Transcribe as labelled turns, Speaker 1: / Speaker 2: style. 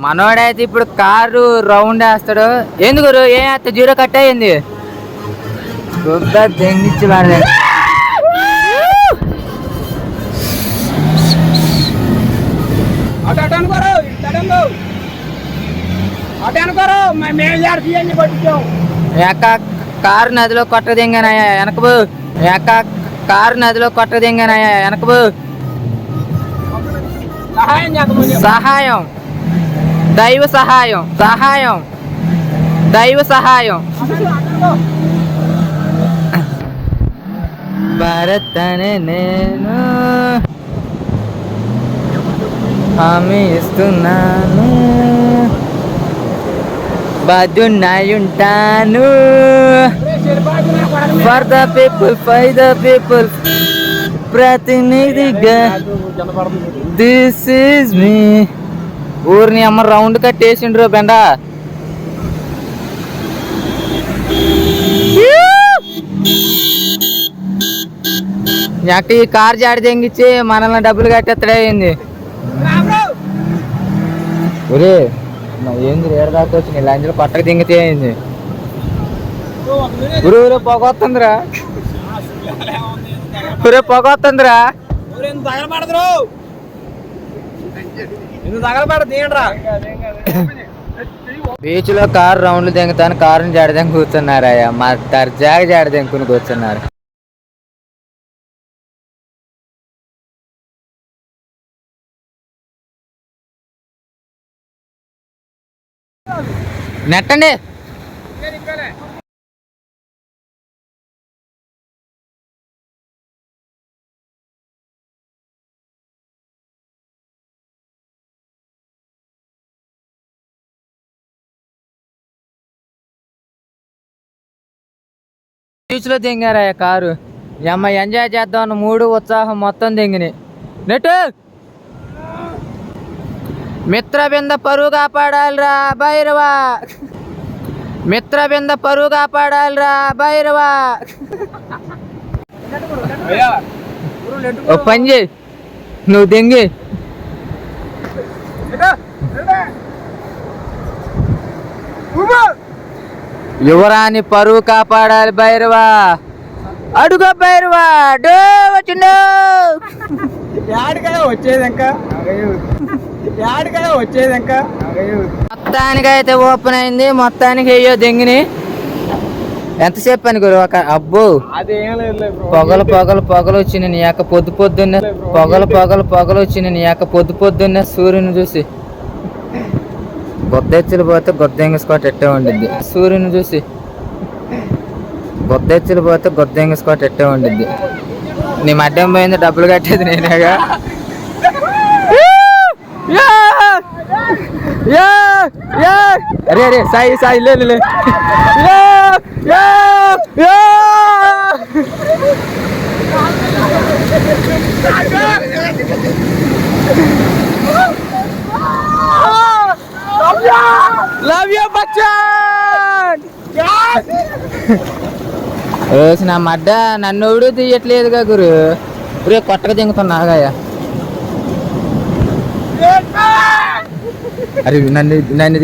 Speaker 1: మనోడైతే ఇప్పుడు car round వేస్తాడు. ఎందుకు ఏం వేస్తా జీరో కట్ అయ్యింది దెంగిచ్చి వాడే. కారు నదిలో కొట్ట దింగానయ్యా వెనకబో. కారు నదిలో కొట్ట దింగానయ్యా వెనకబో. సహాయం దైవ సహాయం సహాయం దైవ సహాయం. భారత్ అనే నేను హామీ ఇస్తున్నాను, బాధ్యున్నాయుంటాను. For the people by the people ప్రతినిధిగా దిస్ ఈజ్ మీ. ఊరిని అమ్మ రౌండ్ కట్టేసిండ్రు బెండ. ఈ కార్ జాడి తెంగిచ్చి మనల్ని డబ్బులు కట్టేత్తడయింది. ఒరే ఏంది రేడు దాకా వచ్చి లంచలు పట్టక దింగితే అయింది. ఊరు ఊరే పొగ వస్తుందిరా, ఊరే పొగ వస్తుందిరా. బీచ్ లో కారు రౌండ్లు దింగుతాను కారుని జాడదని కూర్చున్నారయ్యా. మా దర్జాగా జాడ దింకుని కూర్చున్నారు. నెట్టండి. బీచ్ లో దింగారయ్యా కారు. అమ్మ ఎంజాయ్ చేద్దాం అన్న మూడు ఉత్సాహం మొత్తం దింగిని. నెట్టు మిత్రబింద పరువు కాపాడాలిరా భైరవా, మిత్రబింద పరువు కాపాడాలిరా భైరవా. ఓ పని చేయి నువ్వు దింగి. యువరాని పరువు కాపాడాలి భైరవా. అడుగో భైరవా డో వచ్చిండు. మొత్తానికి అయితే ఓపెన్ అయింది. మొత్తానికి అయ్యో దెంగిని ఎంతసేపు పని గురు. అబ్బో పొగలు పొగలు పొగలు వచ్చింది నీ యొక్క పొద్దు పొద్దున్నే. పొగలు పొగలు పొగలు వచ్చింది నీ యొక్క పొద్దు పొద్దున్నే సూర్యుని చూసి. గొద్దెచ్చులు పోతే గొద్దెంగస్కోట ఎట్టే ఉండిద్ది. సూర్యుని చూసి గొద్దెచ్చులు పోతే గొద్దెంగస్కోట ఎట్టే ఉండిద్ది. నీ మడ్డం పోయింది డబ్బులు కట్టేది నేనేగా. అరే అరే సాయి సాయి లే. Love you Bachchan. నా మడ్డ నన్ను ఎవడు తీయట్లేదుగా గురు. రే కొట్టగా దింగుతున్నాగాయ. అరే నన్ను